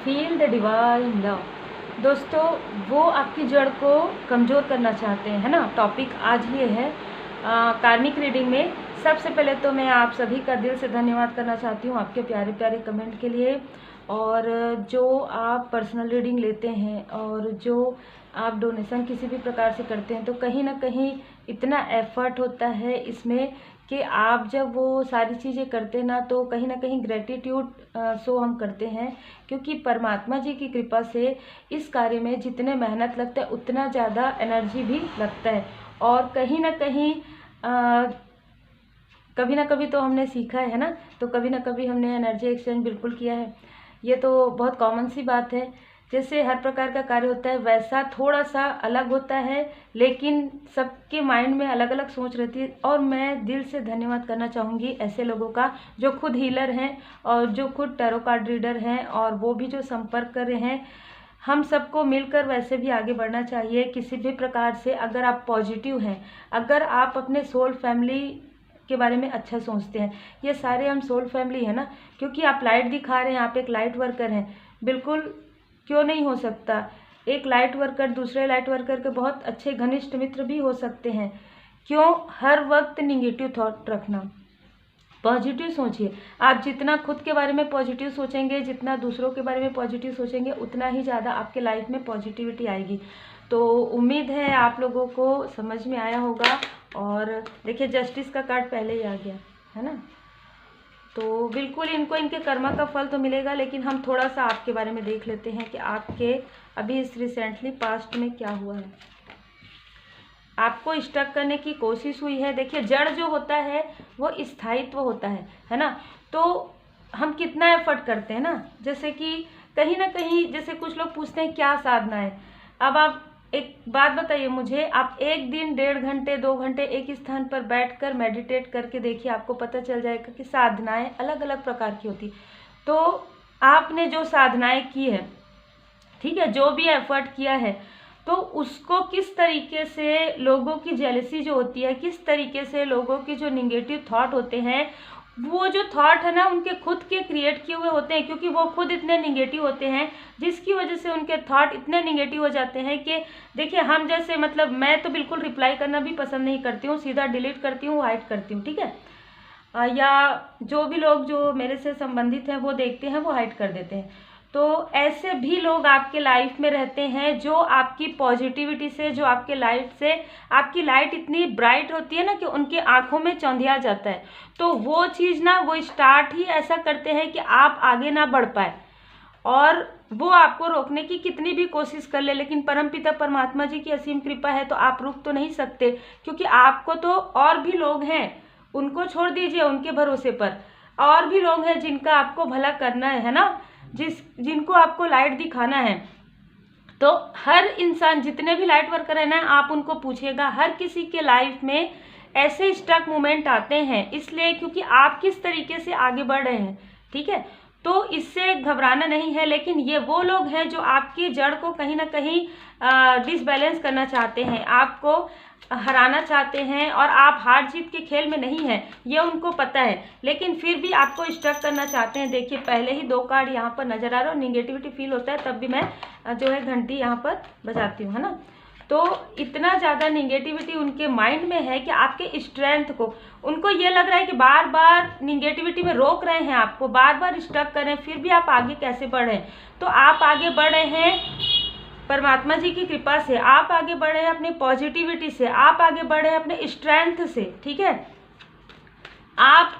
Feel the divine love. दोस्तों, वो आपकी जड़ को कमज़ोर करना चाहते हैं, है ना। टॉपिक आज ये है कार्मिक रीडिंग में। सबसे पहले तो मैं आप सभी का दिल से धन्यवाद करना चाहती हूँ आपके प्यारे प्यारे कमेंट के लिए। और जो आप पर्सनल रीडिंग लेते हैं और जो आप डोनेशन किसी भी प्रकार से करते हैं, तो कहीं ना कहीं इतना एफर्ट होता है इसमें कि आप जब वो सारी चीज़ें करते हैं ना, तो कहीं ना कहीं ग्रेटिट्यूड शो हम करते हैं। क्योंकि परमात्मा जी की कृपा से इस कार्य में जितने मेहनत लगता है उतना ज़्यादा एनर्जी भी लगता है। और कहीं ना कहीं कभी ना कभी तो हमने सीखा है ना, तो कभी ना कभी हमने एनर्जी एक्सचेंज बिल्कुल किया है। ये तो बहुत कॉमन सी बात है। जैसे हर प्रकार का कार्य होता है वैसा थोड़ा सा अलग होता है, लेकिन सबके माइंड में अलग अलग सोच रहती है। और मैं दिल से धन्यवाद करना चाहूँगी ऐसे लोगों का जो खुद हीलर हैं और जो खुद टैरो कार्ड रीडर हैं, और वो भी जो संपर्क कर रहे हैं। हम सबको मिलकर वैसे भी आगे बढ़ना चाहिए किसी भी प्रकार से। अगर आप पॉजिटिव हैं, अगर आप अपने सोल फैमिली के बारे में अच्छा सोचते हैं, ये सारे हम सोल फैमिली है ना, क्योंकि आप लाइट दिखा रहे हैं, आप एक लाइट वर्कर हैं। बिल्कुल, क्यों नहीं हो सकता। एक लाइट वर्कर दूसरे लाइट वर्कर के बहुत अच्छे घनिष्ठ मित्र भी हो सकते हैं। क्यों हर वक्त निगेटिव थॉट रखना, पॉजिटिव सोचिए। आप जितना खुद के बारे में पॉजिटिव सोचेंगे, जितना दूसरों के बारे में पॉजिटिव सोचेंगे, उतना ही ज़्यादा आपके लाइफ में पॉजिटिविटी आएगी। तो उम्मीद है आप लोगों को समझ में आया होगा। और देखिए, जस्टिस का कार्ड पहले ही आ गया है ना। तो बिल्कुल इनको इनके कर्मा का फल तो मिलेगा, लेकिन हम थोड़ा सा आपके बारे में देख लेते हैं कि आपके अभी इस रिसेंटली पास्ट में क्या हुआ है। आपको स्टक करने की कोशिश हुई है। देखिए, जड़ जो होता है वो स्थायित्व होता है ना। तो हम कितना एफर्ट करते हैं ना, जैसे कि कहीं ना कहीं, जैसे कुछ लोग पूछते हैं क्या साधना है। अब आप एक बात बताइए मुझे, आप एक दिन 1.5 घंटे 2 घंटे एक स्थान पर बैठकर मेडिटेट करके देखिए, आपको पता चल जाएगा कि साधनाएं अलग अलग प्रकार की होती। तो आपने जो साधनाएं की है, ठीक है, जो भी एफर्ट किया है, तो उसको किस तरीके से लोगों की जेलसी जो होती है, किस तरीके से लोगों के जो निगेटिव थॉट होते हैं, वो जो थॉट है ना उनके खुद के क्रिएट किए हुए होते हैं। क्योंकि वो खुद इतने निगेटिव होते हैं, जिसकी वजह से उनके थॉट इतने निगेटिव हो जाते हैं कि देखिए, हम जैसे, मतलब मैं तो बिल्कुल रिप्लाई करना भी पसंद नहीं करती हूँ, सीधा डिलीट करती हूँ, हाइड करती हूँ, ठीक है। या जो भी लोग जो मेरे से संबंधित हैं वो देखते हैं, वो हाइड कर देते हैं। तो ऐसे भी लोग आपके लाइफ में रहते हैं जो आपकी पॉजिटिविटी से, जो आपके लाइट से, आपकी लाइट इतनी ब्राइट होती है ना कि उनके आंखों में चौंधिया जाता है। तो वो चीज़ ना, वो स्टार्ट ही ऐसा करते हैं कि आप आगे ना बढ़ पाए। और वो आपको रोकने की कितनी भी कोशिश कर ले, लेकिन परमपिता परमात्मा जी की असीम कृपा है तो आप रुक तो नहीं सकते। क्योंकि आपको तो और भी लोग हैं, उनको छोड़ दीजिए, उनके भरोसे पर और भी लोग हैं जिनका आपको भला करना है ना, जिनको आपको लाइट दिखाना है। तो हर इंसान, जितने भी लाइट वर्कर है ना, आप उनको पूछिएगा, हर किसी के लाइफ में ऐसे स्टक मोमेंट आते हैं, इसलिए क्योंकि आप किस तरीके से आगे बढ़ रहे हैं, ठीक है। तो इससे घबराना नहीं है। लेकिन ये वो लोग हैं जो आपकी जड़ को कहीं ना कहीं डिसबैलेंस करना चाहते हैं, आपको हराना चाहते हैं, और आप हार जीत के खेल में नहीं हैं, ये उनको पता है, लेकिन फिर भी आपको स्टक करना चाहते हैं। देखिए, पहले ही 2 कार्ड यहाँ पर नजर आ रहा है, निगेटिविटी फील होता है, तब भी मैं जो है घंटी यहाँ पर बजाती हूँ, है ना। तो इतना ज़्यादा निगेटिविटी उनके माइंड में है कि आपके स्ट्रेंथ को, उनको ये लग रहा है कि बार बार निगेटिविटी में रोक रहे हैं, आपको बार बार स्टक कर रहे हैं, फिर भी आप आगे कैसे बढ़ रहे हैं। तो आप आगे बढ़ रहे हैं परमात्मा जी की कृपा से, आप आगे बढ़े हैं अपनी पॉजिटिविटी से, आप आगे बढ़े हैं अपने स्ट्रेंथ से, ठीक है। आप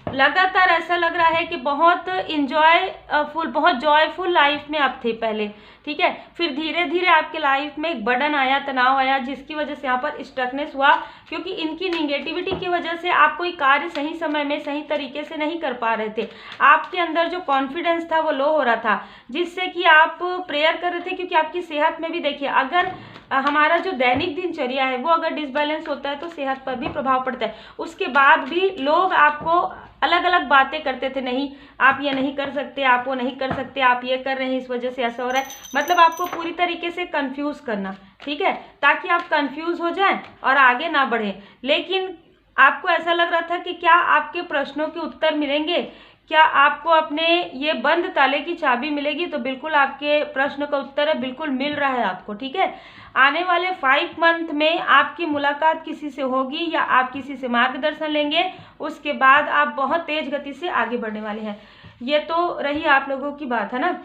लगातार, ऐसा लग रहा है कि बहुत इंजॉयफुल, बहुत जॉयफुल लाइफ में आप थे पहले, ठीक है। फिर धीरे धीरे आपके लाइफ में एक बर्डन आया, तनाव आया, जिसकी वजह से यहाँ पर स्टकनेस हुआ। क्योंकि इनकी निगेटिविटी की वजह से आप कोई कार्य सही समय में सही तरीके से नहीं कर पा रहे थे। आपके अंदर जो कॉन्फिडेंस था वो लो हो रहा था, जिससे कि आप प्रेयर कर रहे थे। क्योंकि आपकी सेहत में भी देखिए, अगर हमारा जो दैनिक दिनचर्या है वो अगर डिसबैलेंस होता है तो सेहत पर भी प्रभाव पड़ता है। उसके बाद भी लोग आपको अलग अलग बातें करते थे, नहीं आप ये नहीं कर सकते, आप वो नहीं कर सकते, आप ये कर रहे हैं, इस वजह से ऐसा हो रहा है। मतलब आपको पूरी तरीके से कंफ्यूज करना, ठीक है, ताकि आप कंफ्यूज हो जाएं और आगे ना बढ़ें। लेकिन आपको ऐसा लग रहा था कि क्या आपके प्रश्नों के उत्तर मिलेंगे, क्या आपको अपने ये बंद ताले की चाबी मिलेगी? तो बिल्कुल आपके प्रश्न का उत्तर है बिल्कुल मिल रहा है आपको, ठीक है। आने वाले 5 मंथ में आपकी मुलाकात किसी से होगी या आप किसी से मार्गदर्शन लेंगे, उसके बाद आप बहुत तेज गति से आगे बढ़ने वाले हैं। ये तो रही आप लोगों की बात, है ना।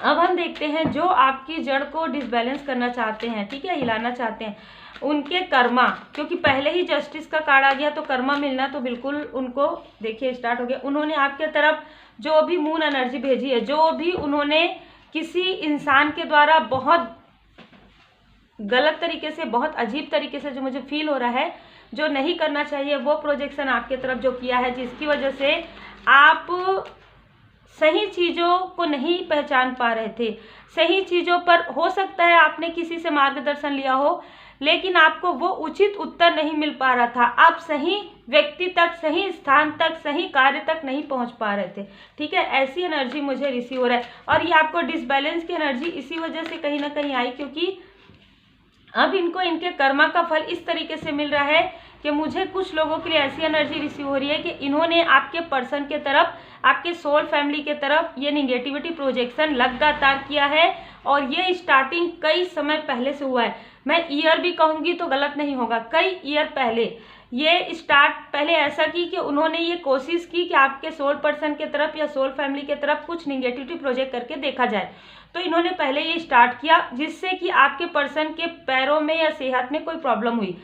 अब हम देखते हैं जो आपकी जड़ को डिसबैलेंस करना चाहते हैं, ठीक है, हिलाना चाहते हैं, उनके कर्मा, क्योंकि पहले ही जस्टिस का कार्ड आ गया तो कर्मा मिलना तो बिल्कुल उनको देखिए स्टार्ट हो गया। उन्होंने आपके तरफ जो भी मून एनर्जी भेजी है, जो भी उन्होंने किसी इंसान के द्वारा बहुत गलत तरीके से, बहुत अजीब तरीके से, जो मुझे फील हो रहा है, जो नहीं करना चाहिए, वो प्रोजेक्शन आपके तरफ जो किया है, जिसकी वजह से आप सही चीज़ों को नहीं पहचान पा रहे थे। सही चीज़ों पर हो सकता है आपने किसी से मार्गदर्शन लिया हो, लेकिन आपको वो उचित उत्तर नहीं मिल पा रहा था। आप सही व्यक्ति तक, सही स्थान तक, सही कार्य तक नहीं पहुंच पा रहे थे, ठीक है। ऐसी एनर्जी मुझे रिसीव हो रहा है और ये आपको डिसबैलेंस की एनर्जी इसी वजह से कहीं ना कहीं आई, क्योंकि अब इनको इनके कर्मा का फल इस तरीके से मिल रहा है कि मुझे कुछ लोगों के लिए ऐसी एनर्जी रिसीव हो रही है कि इन्होंने आपके पर्सन के तरफ, आपके सोल फैमिली के तरफ ये निगेटिविटी प्रोजेक्शन लगातार किया है और ये स्टार्टिंग कई समय पहले से हुआ है। मैं ईयर भी कहूँगी तो गलत नहीं होगा, कई ईयर पहले ये स्टार्ट पहले ऐसा की कि उन्होंने ये कोशिश की कि आपके सोल पर्सन के तरफ या सोल फैमिली के तरफ कुछ निगेटिविटी प्रोजेक्ट करके देखा जाए। तो इन्होंने पहले ये स्टार्ट किया जिससे कि आपके पर्सन के पैरों में या सेहत में कोई प्रॉब्लम हुई।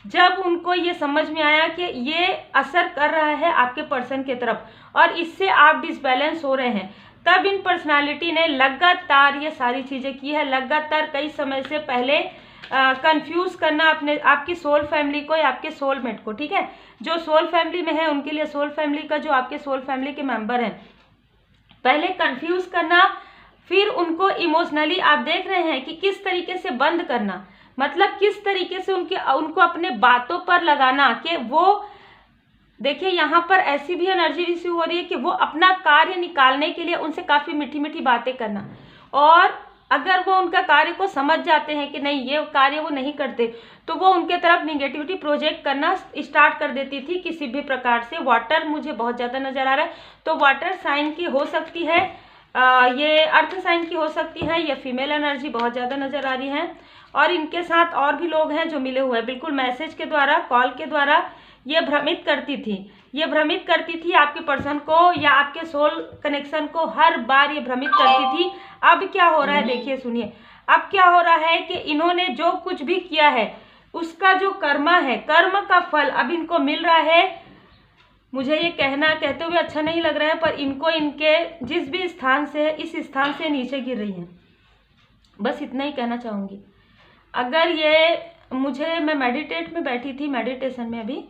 जब उनको ये समझ में आया कि ये असर कर रहा है आपके पर्सन के तरफ और इससे आप डिसबैलेंस हो रहे हैं, तब इन पर्सनालिटी ने लगातार ये सारी चीज़ें की है। लगातार कई समय से पहले कंफ्यूज करना अपने आपकी सोल फैमिली को या आपके सोलमेट को, ठीक है। जो सोल फैमिली में है उनके लिए सोल फैमिली का जो आपके सोल फैमिली के मेंबर हैं, पहले कंफ्यूज करना, फिर उनको इमोशनली आप देख रहे हैं कि किस तरीके से बंद करना, मतलब किस तरीके से उनको अपने बातों पर लगाना कि वो देखिए यहाँ पर ऐसी भी एनर्जी रिसीव हो रही है कि वो अपना कार्य निकालने के लिए उनसे काफ़ी मीठी मीठी बातें करना, और अगर वो उनका कार्य को समझ जाते हैं कि नहीं ये कार्य वो नहीं करते, तो वो उनके तरफ निगेटिविटी प्रोजेक्ट करना स्टार्ट कर देती थी किसी भी प्रकार से। वाटर मुझे बहुत ज़्यादा नज़र आ रहा है, तो वाटर साइन की हो सकती है, ये अर्थ साइन की हो सकती है, ये फीमेल एनर्जी बहुत ज़्यादा नज़र आ रही है। और इनके साथ और भी लोग हैं जो मिले हुए हैं, बिल्कुल मैसेज के द्वारा, कॉल के द्वारा ये भ्रमित करती थी, ये भ्रमित करती थी आपके पर्सन को या आपके सोल कनेक्शन को, हर बार ये भ्रमित करती थी। अब क्या हो रहा है देखिए, सुनिए, अब क्या हो रहा है कि इन्होंने जो कुछ भी किया है उसका जो कर्मा है, कर्म का फल अब इनको मिल रहा है। मुझे ये कहते हुए अच्छा नहीं लग रहा है, पर इनको इनके जिस भी स्थान से है, इस स्थान से नीचे गिर रही हैं। बस इतना ही कहना चाहूँगी। अगर ये मैं मेडिटेट में बैठी थी, मेडिटेशन में अभी,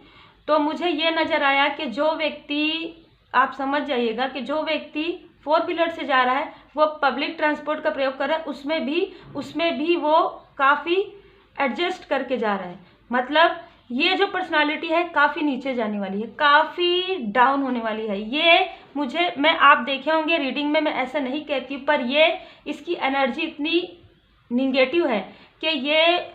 तो मुझे ये नज़र आया कि जो व्यक्ति, आप समझ जाइएगा कि जो व्यक्ति 4 व्हीलर से जा रहा है, वो पब्लिक ट्रांसपोर्ट का प्रयोग कर रहा है, उसमें भी वो काफ़ी एडजस्ट करके जा रहा है। मतलब ये जो पर्सनालिटी है काफ़ी नीचे जाने वाली है, काफ़ी डाउन होने वाली है। ये आप देखे होंगे रीडिंग में, मैं ऐसा नहीं कहती, पर ये इसकी एनर्जी इतनी निगेटिव है कि ये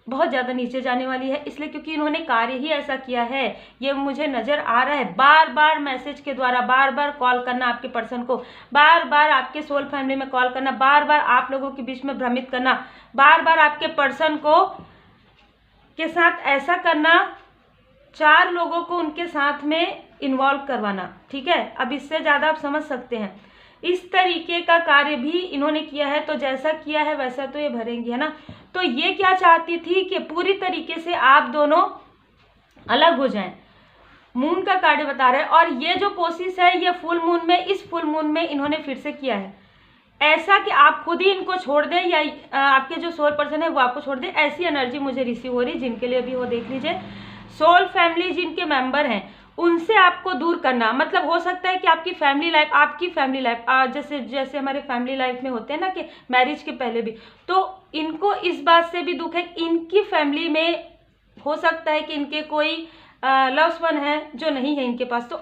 बहुत ज़्यादा नीचे जाने वाली है, इसलिए क्योंकि इन्होंने कार्य ही ऐसा किया है। ये मुझे नज़र आ रहा है, बार बार मैसेज के द्वारा, बार बार कॉल करना आपके पर्सन को, बार बार आपके सोल फैमिली में कॉल करना, बार बार आप लोगों के बीच में भ्रमित करना, बार बार आपके पर्सन को के साथ ऐसा करना, 4 लोगों को उनके साथ में इन्वॉल्व करवाना, ठीक है। अब इससे ज़्यादा आप समझ सकते हैं, इस तरीके का कार्य भी इन्होंने किया है। तो जैसा किया है वैसा तो ये भरेंगी, है ना। तो ये क्या चाहती थी कि पूरी तरीके से आप दोनों अलग हो जाएं, मून का कार्य बता रहे हैं। और ये जो कोशिश है ये फुल मून में, इस फुल मून में इन्होंने फिर से किया है, ऐसा कि आप खुद ही इनको छोड़ दें या आपके जो सोल पर्सन है वो आपको छोड़ दे। ऐसी एनर्जी मुझे रिसीव हो रही, जिनके लिए भी हो देख लीजिए। सोल फैमिली जिनके मेंबर हैं उनसे आपको दूर करना, मतलब हो सकता है कि आपकी फैमिली लाइफ जैसे हमारे फैमिली लाइफ में होते हैं ना कि मैरिज के पहले भी, तो इनको इस बात से भी दुख है, इनकी फैमिली में हो सकता है कि इनके कोई लव्स वन है जो नहीं है इनके पास, तो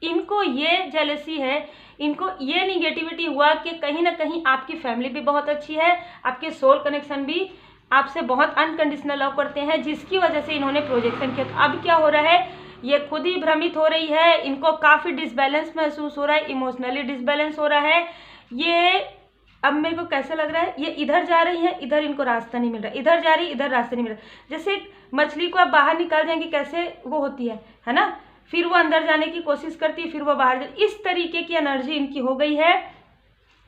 इनको ये जेलसी है, इनको ये निगेटिविटी हुआ कि कहीं ना कहीं आपकी फैमिली भी बहुत अच्छी है, आपके सोल कनेक्शन भी आपसे बहुत अनकंडीशनल लव करते हैं, जिसकी वजह से इन्होंने प्रोजेक्शन किया। तो अब क्या हो रहा है ये खुद ही भ्रमित हो रही है, इनको काफ़ी डिसबैलेंस महसूस हो रहा है, इमोशनली डिसबैलेंस हो रहा है। ये अब मेरे को कैसा लग रहा है, ये इधर जा रही है, इधर इनको रास्ता नहीं मिल रहा, इधर जा रही है, इधर रास्ता नहीं मिल रहा। जैसे मछली को आप बाहर निकाल जाएंगे कैसे वो होती है ना, फिर वो अंदर जाने की कोशिश करती है, फिर वो बाहर जाए, इस तरीके की एनर्जी इनकी हो गई है।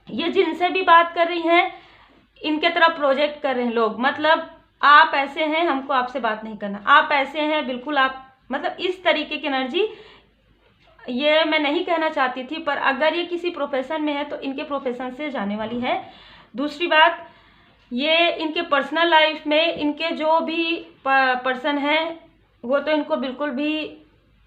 ये जिनसे भी बात कर रही हैं इनके तरफ प्रोजेक्ट कर रहे हैं लोग, मतलब आप ऐसे हैं, हमको आपसे बात नहीं करना, आप ऐसे हैं, बिल्कुल आप, मतलब इस तरीके की एनर्जी। ये मैं नहीं कहना चाहती थी, पर अगर ये किसी प्रोफेशन में है तो इनके प्रोफेशन से जाने वाली है। दूसरी बात, ये इनके पर्सनल लाइफ में इनके जो भी पर्सन हैं वो तो इनको बिल्कुल भी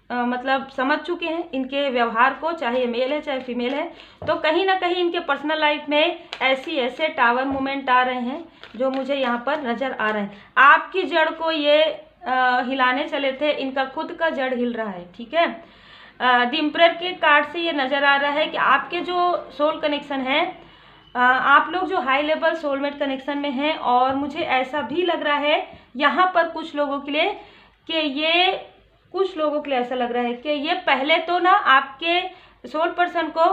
मतलब समझ चुके हैं इनके व्यवहार को, चाहे मेल है चाहे फीमेल है। तो कहीं ना कहीं इनके पर्सनल लाइफ में ऐसे टावर मूवमेंट आ रहे हैं जो मुझे यहाँ पर नज़र आ रहे हैं। आपकी जड़ को ये हिलाने चले थे, इनका खुद का जड़ हिल रहा है, ठीक है। द एम्परर के कार्ड से ये नज़र आ रहा है कि आपके जो सोल कनेक्शन है, आप लोग जो हाई लेवल सोलमेट कनेक्शन में हैं, और मुझे ऐसा भी लग रहा है यहाँ पर कुछ लोगों के लिए कि ऐसा लग रहा है कि ये पहले तो ना आपके सोल पर्सन को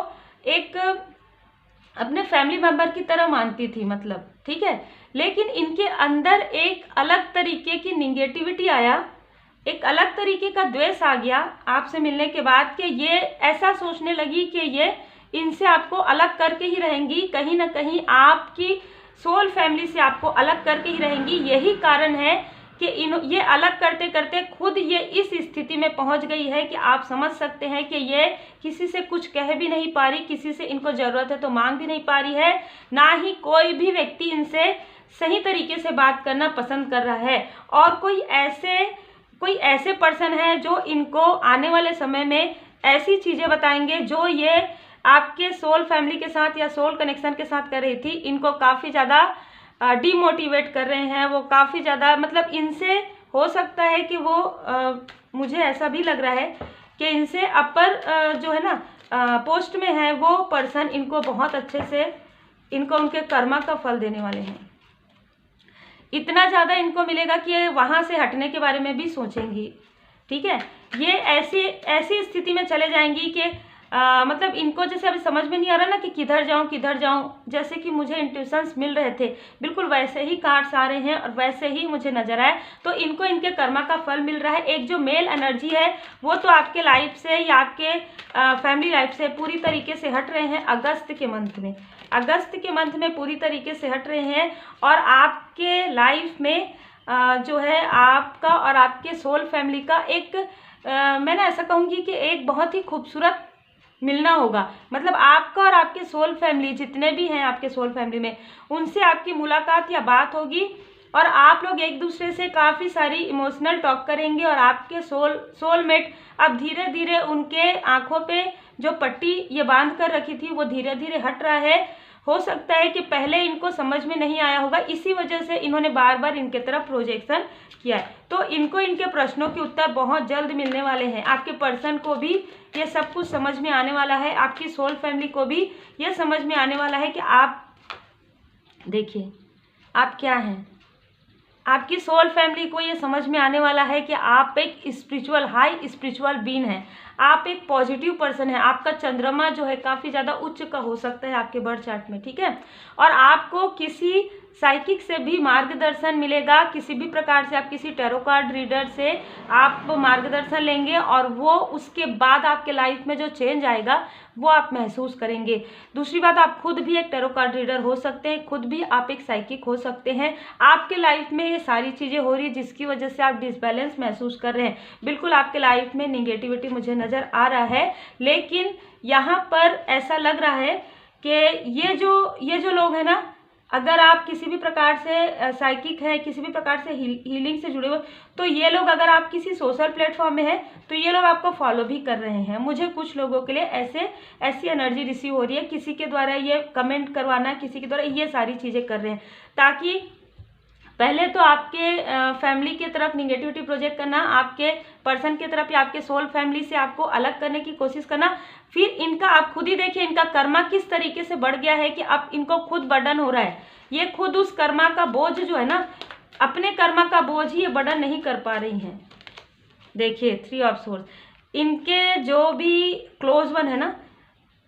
एक अपने फैमिली मेंबर की तरह मानती थी, मतलब ठीक है, लेकिन इनके अंदर एक अलग तरीके की निगेटिविटी आया, एक अलग तरीके का द्वेष आ गया आपसे मिलने के बाद, कि ये ऐसा सोचने लगी कि ये इनसे आपको अलग करके ही रहेंगी, कहीं ना कहीं आपकी सोल फैमिली से आपको अलग करके ही रहेंगी। यही कारण है कि ये अलग करते करते खुद ये इस स्थिति में पहुंच गई है कि आप समझ सकते हैं कि ये किसी से कुछ कह भी नहीं पा रही, किसी से इनको ज़रूरत है तो मांग भी नहीं पा रही है, ना ही कोई भी व्यक्ति इनसे सही तरीके से बात करना पसंद कर रहा है। और कोई ऐसे पर्सन है जो इनको आने वाले समय में ऐसी चीज़ें बताएंगे जो ये आपके सोल फैमिली के साथ या सोल कनेक्शन के साथ कर रही थी, इनको काफ़ी ज़्यादा डिमोटिवेट कर रहे हैं। वो काफ़ी ज़्यादा, मतलब इनसे हो सकता है कि वो मुझे ऐसा भी लग रहा है कि इनसे अपर जो है ना पोस्ट में है वो पर्सन इनको बहुत अच्छे से इनको उनके कर्मा का फल देने वाले हैं। इतना ज़्यादा इनको मिलेगा कि वहाँ से हटने के बारे में भी सोचेंगी, ठीक है। ये ऐसी स्थिति में चले जाएंगी कि मतलब इनको जैसे अभी समझ में नहीं आ रहा ना कि किधर जाऊं, जैसे कि मुझे इंट्यूशंस मिल रहे थे, बिल्कुल वैसे ही कार्ड्स आ रहे हैं और वैसे ही मुझे नजर आए। तो इनको इनके कर्मा का फल मिल रहा है। एक जो मेल एनर्जी है वो तो आपके लाइफ से या आपके फैमिली लाइफ से पूरी तरीके से हट रहे हैं। अगस्त के मंथ में पूरी तरीके से हट रहे हैं, और आपके लाइफ में जो है आपका और आपके सोल फैमिली का एक मैं ना ऐसा कहूँगी कि एक बहुत ही खूबसूरत मिलना होगा। मतलब आपका और आपके सोल फैमिली जितने भी हैं आपके सोल फैमिली में, उनसे आपकी मुलाकात या बात होगी और आप लोग एक दूसरे से काफ़ी सारी इमोशनल टॉक करेंगे। और आपके सोलमेट अब धीरे धीरे उनके आँखों पे जो पट्टी ये बांध कर रखी थी वो धीरे धीरे हट रहा है। हो सकता है कि पहले इनको समझ में नहीं आया होगा, इसी वजह से इन्होंने बार बार इनके तरफ प्रोजेक्शन किया है। तो इनको इनके प्रश्नों के उत्तर बहुत जल्द मिलने वाले हैं। आपके पर्सन को भी ये सब कुछ समझ में आने वाला है, आपकी सोल फैमिली को भी ये समझ में आने वाला है कि आप देखिए आप क्या हैं। आपकी सोल फैमिली को ये समझ में आने वाला है कि आप एक स्पिरिचुअल हाई स्पिरिचुअल बीइंग हैं, आप एक पॉजिटिव पर्सन है। आपका चंद्रमा जो है काफ़ी ज़्यादा उच्च का हो सकता है आपके बर्थ चार्ट में, ठीक है। और आपको किसी साइकिक से भी मार्गदर्शन मिलेगा, किसी भी प्रकार से आप किसी टैरो कार्ड रीडर से आप मार्गदर्शन लेंगे और वो उसके बाद आपके लाइफ में जो चेंज आएगा वो आप महसूस करेंगे। दूसरी बात, आप खुद भी एक टैरो कार्ड रीडर हो सकते हैं, खुद भी आप एक साइकिक हो सकते हैं। आपके लाइफ में ये सारी चीज़ें हो रही है जिसकी वजह से आप डिसबैलेंस महसूस कर रहे हैं। बिल्कुल आपके लाइफ में निगेटिविटी मुझे नज़र आ रहा है, लेकिन यहाँ पर ऐसा लग रहा है कि ये जो लोग हैं ना, अगर आप किसी भी प्रकार से साइकिक हैं, किसी भी प्रकार से हीलिंग से जुड़े हुए, तो ये लोग अगर आप किसी सोशल प्लेटफॉर्म में हैं तो ये लोग आपको फॉलो भी कर रहे हैं। मुझे कुछ लोगों के लिए ऐसी एनर्जी रिसीव हो रही है, किसी के द्वारा ये कमेंट करवाना, किसी के द्वारा ये सारी चीज़ें कर रहे हैं, ताकि पहले तो आपके फैमिली की तरफ निगेटिविटी प्रोजेक्ट करना, आपके पर्सन की तरफ या आपके सोल फैमिली से आपको अलग करने की कोशिश करना। फिर इनका आप खुद ही देखिए इनका कर्मा किस तरीके से बढ़ गया है कि अब इनको खुद बर्डन हो रहा है। ये खुद उस कर्मा का बोझ जो है ना, अपने कर्मा का बोझ ही ये बर्डन नहीं कर पा रही हैं। देखिए 3 ऑफ सोर्स, इनके जो भी क्लोज वन है ना,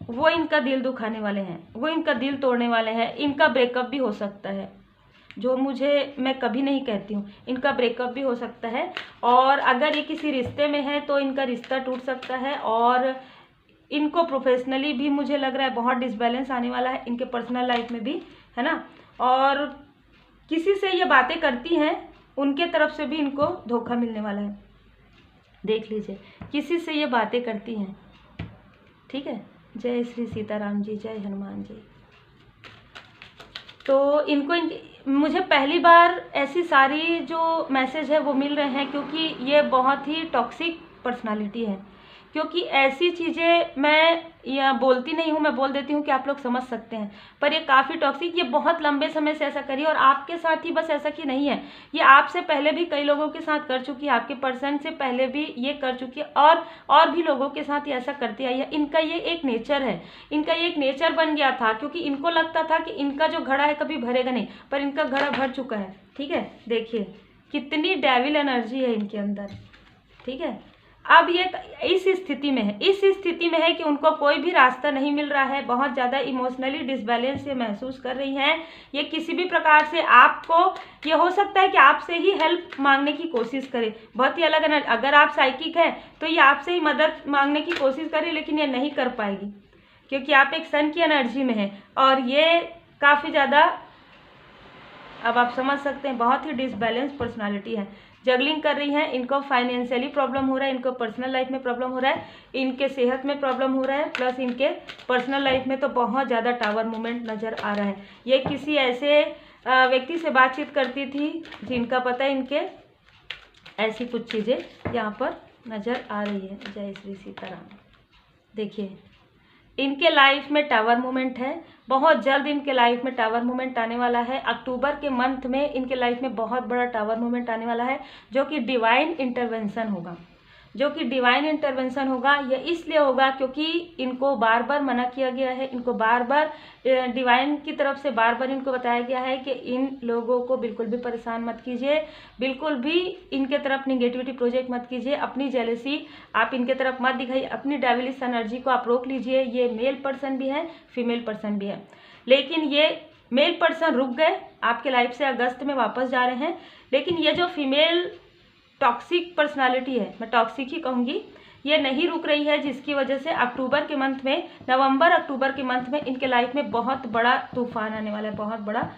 वो इनका दिल दुखाने वाले हैं, वो इनका दिल तोड़ने वाले हैं, इनका ब्रेकअप भी हो सकता है। जो मैं कभी नहीं कहती हूँ, इनका ब्रेकअप भी हो सकता है। और अगर ये किसी रिश्ते में है तो इनका रिश्ता टूट सकता है। और इनको प्रोफेशनली भी मुझे लग रहा है बहुत डिसबैलेंस आने वाला है, इनके पर्सनल लाइफ में भी, है ना। और किसी से ये बातें करती हैं, उनके तरफ से भी इनको धोखा मिलने वाला है। देख लीजिए, किसी से ये बातें करती हैं, ठीक है। जय श्री सीताराम जी, जय हनुमान जी। तो मुझे पहली बार ऐसी सारी जो मैसेज है वो मिल रहे हैं, क्योंकि ये बहुत ही टॉक्सिक पर्सनालिटी है। क्योंकि ऐसी चीज़ें मैं या बोलती नहीं हूँ, मैं बोल देती हूँ कि आप लोग समझ सकते हैं, पर ये काफ़ी टॉक्सिक, ये बहुत लंबे समय से ऐसा करी। और आपके साथ ही बस ऐसा कि नहीं है, ये आपसे पहले भी कई लोगों के साथ कर चुकी है, आपके पर्सन से पहले भी ये कर चुकी है, और भी लोगों के साथ ये ऐसा करती आई है। इनका ये एक नेचर है, इनका ये एक नेचर बन गया था, क्योंकि इनको लगता था कि इनका जो घड़ा है कभी भरेगा नहीं, पर इनका घड़ा भर चुका है, ठीक है। देखिए कितनी डेविल एनर्जी है इनके अंदर, ठीक है। अब ये इस स्थिति में है कि उनको कोई भी रास्ता नहीं मिल रहा है, बहुत ज़्यादा इमोशनली डिसबैलेंस ये महसूस कर रही हैं। ये किसी भी प्रकार से आपको, ये हो सकता है कि आपसे ही हेल्प मांगने की कोशिश करे, बहुत ही अलग एनर्जी। अगर आप साइकिक है तो ये आपसे ही मदद मांगने की कोशिश करे, लेकिन ये नहीं कर पाएगी, क्योंकि आप एक सन की एनर्जी में हैं। और ये काफ़ी ज़्यादा, अब आप समझ सकते हैं, बहुत ही डिसबैलेंस पर्सनालिटी है। जगलिंग कर रही हैं, इनको फाइनेंशियली प्रॉब्लम हो रहा है, इनको पर्सनल लाइफ में प्रॉब्लम हो रहा है, इनके सेहत में प्रॉब्लम हो रहा है, प्लस इनके पर्सनल लाइफ में तो बहुत ज़्यादा टावर मूवमेंट नज़र आ रहा है। ये किसी ऐसे व्यक्ति से बातचीत करती थी जिनका पता है, इनके ऐसी कुछ चीज़ें यहाँ पर नज़र आ रही है। जय श्री सीताराम। देखिए इनके लाइफ में टावर मूवमेंट है, बहुत जल्द इनके लाइफ में टावर मूवमेंट आने वाला है। अक्टूबर के मंथ में इनके लाइफ में बहुत बड़ा टावर मूवमेंट आने वाला है, जो कि डिवाइन इंटरवेंशन होगा। यह इसलिए होगा क्योंकि इनको बार बार मना किया गया है, इनको बार बार डिवाइन की तरफ से बार बार इनको बताया गया है कि इन लोगों को बिल्कुल भी परेशान मत कीजिए, बिल्कुल भी इनके तरफ निगेटिविटी प्रोजेक्ट मत कीजिए, अपनी जेलसी आप इनके तरफ मत दिखाइए, अपनी डेविलिश एनर्जी को आप रोक लीजिए। ये मेल पर्सन भी है, फीमेल पर्सन भी है, लेकिन ये मेल पर्सन रुक गए आपके लाइफ से, अगस्त में वापस जा रहे हैं। लेकिन ये जो फीमेल टॉक्सिक पर्सनालिटी है, मैं टॉक्सिक ही कहूँगी, ये नहीं रुक रही है, जिसकी वजह से अक्टूबर के मंथ में, नवंबर अक्टूबर के मंथ में इनके लाइफ में बहुत बड़ा तूफान आने वाला है, बहुत बड़ा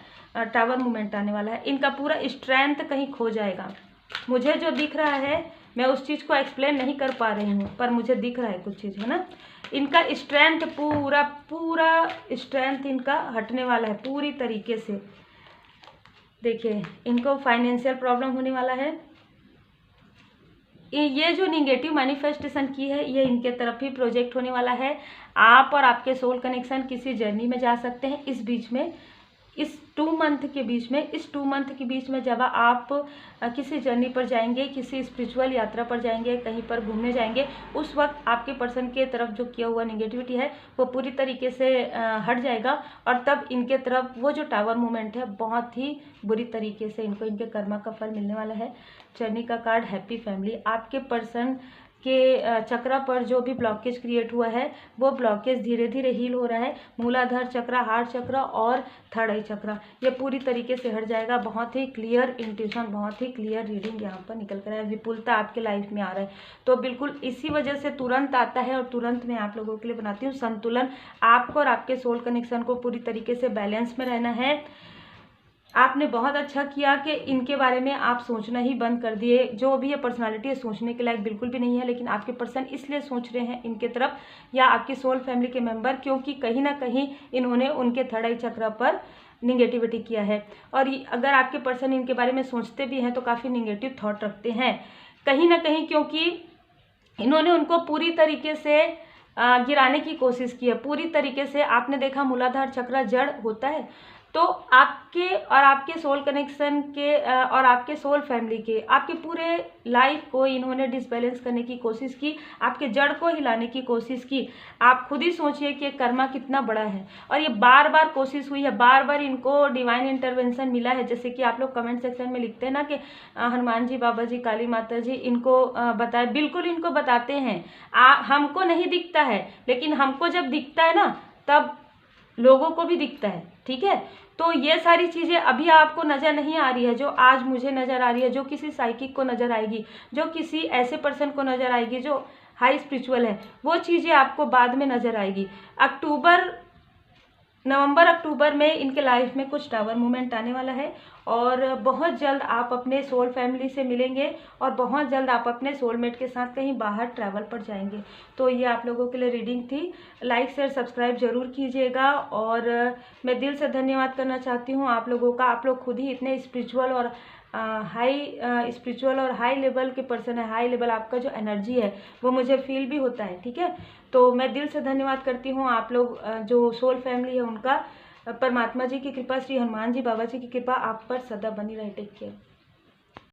टावर मूवमेंट आने वाला है। इनका पूरा स्ट्रेंथ कहीं खो जाएगा। मुझे जो दिख रहा है, मैं उस चीज़ को एक्सप्लेन नहीं कर पा रही हूँ, पर मुझे दिख रहा है कुछ चीज़, है ना। इनका स्ट्रेंथ पूरा स्ट्रेंथ इनका हटने वाला है पूरी तरीके से। देखिए इनको फाइनेंशियल प्रॉब्लम होने वाला है। ये जो निगेटिव मैनिफेस्टेशन की है, ये इनके तरफ ही प्रोजेक्ट होने वाला है। आप और आपके सोल कनेक्शन किसी जर्नी में जा सकते हैं इस बीच में, इस 2 मंथ के बीच में जब आप किसी जर्नी पर जाएंगे, किसी स्पिरिचुअल यात्रा पर जाएंगे, कहीं पर घूमने जाएंगे, उस वक्त आपके पर्सन के तरफ जो किया हुआ नेगेटिविटी है वो पूरी तरीके से हट जाएगा। और तब इनके तरफ वो जो टावर मूवमेंट है बहुत ही बुरी तरीके से इनको इनके कर्मा का फल मिलने वाला है। जर्नी का कार्ड हैप्पी फैमिली। आपके पर्सन के चक्रा पर जो भी ब्लॉकेज क्रिएट हुआ है वो ब्लॉकेज धीरे धीरे हील हो रहा है। मूलाधार चक्रा, हार्ट चक्रा और थर्ड आई चक्रा, ये पूरी तरीके से हट जाएगा। बहुत ही क्लियर इंट्यूशन, बहुत ही क्लियर रीडिंग यहाँ पर निकल कर आया। विपुलता आपके लाइफ में आ रहा है, तो बिल्कुल इसी वजह से तुरंत आता है। और तुरंत मैं आप लोगों के लिए बनाती हूँ संतुलन। आपको और आपके सोल कनेक्शन को पूरी तरीके से बैलेंस में रहना है। आपने बहुत अच्छा किया कि इनके बारे में आप सोचना ही बंद कर दिए। जो भी ये पर्सनालिटी है सोचने के लायक बिल्कुल भी नहीं है, लेकिन आपके पर्सन इसलिए सोच रहे हैं इनके तरफ, या आपकी सोल फैमिली के मेंबर, क्योंकि कहीं ना कहीं इन्होंने उनके थर्ड आई चक्र पर निगेटिविटी किया है। और अगर आपके पर्सन इनके बारे में सोचते भी हैं तो काफ़ी निगेटिव थॉट रखते हैं कहीं ना कहीं, क्योंकि इन्होंने उनको पूरी तरीके से गिराने की कोशिश की है। पूरी तरीके से आपने देखा मूलाधार चक्र जड़ होता है, तो आपके और आपके सोल कनेक्शन के और आपके सोल फैमिली के आपके पूरे लाइफ को इन्होंने डिसबैलेंस करने की कोशिश की, आपके जड़ को हिलाने की कोशिश की। आप खुद ही सोचिए कि कर्मा कितना बड़ा है, और ये बार बार कोशिश हुई है, बार बार इनको डिवाइन इंटरवेंशन मिला है। जैसे कि आप लोग कमेंट सेक्शन में लिखते हैं ना कि हनुमान जी, बाबा जी, काली माता जी इनको बताए, बिल्कुल इनको बताते हैं। हमको नहीं दिखता है, लेकिन हमको जब दिखता है ना तब लोगों को भी दिखता है, ठीक है। तो ये सारी चीज़ें अभी आपको नज़र नहीं आ रही है, जो आज मुझे नज़र आ रही है, जो किसी साइकिक को नज़र आएगी, जो किसी ऐसे पर्सन को नज़र आएगी जो हाई स्पिरिचुअल है, वो चीज़ें आपको बाद में नज़र आएगी। नवंबर अक्टूबर में इनके लाइफ में कुछ टावर मूवमेंट आने वाला है, और बहुत जल्द आप अपने सोल फैमिली से मिलेंगे, और बहुत जल्द आप अपने सोलमेट के साथ कहीं बाहर ट्रैवल पर जाएंगे। तो ये आप लोगों के लिए रीडिंग थी। लाइक शेयर सब्सक्राइब जरूर कीजिएगा, और मैं दिल से धन्यवाद करना चाहती हूँ आप लोगों का। आप लोग खुद ही इतने स्पिरिचुअल और हाई लेवल के पर्सन है। हाई लेवल आपका जो एनर्जी है वो मुझे फील भी होता है, ठीक है। तो मैं दिल से धन्यवाद करती हूँ आप लोग जो सोल फैमिली है उनका। परमात्मा जी की कृपा, श्री हनुमान जी बाबा जी की कृपा आप पर सदा बनी रहे। Take care.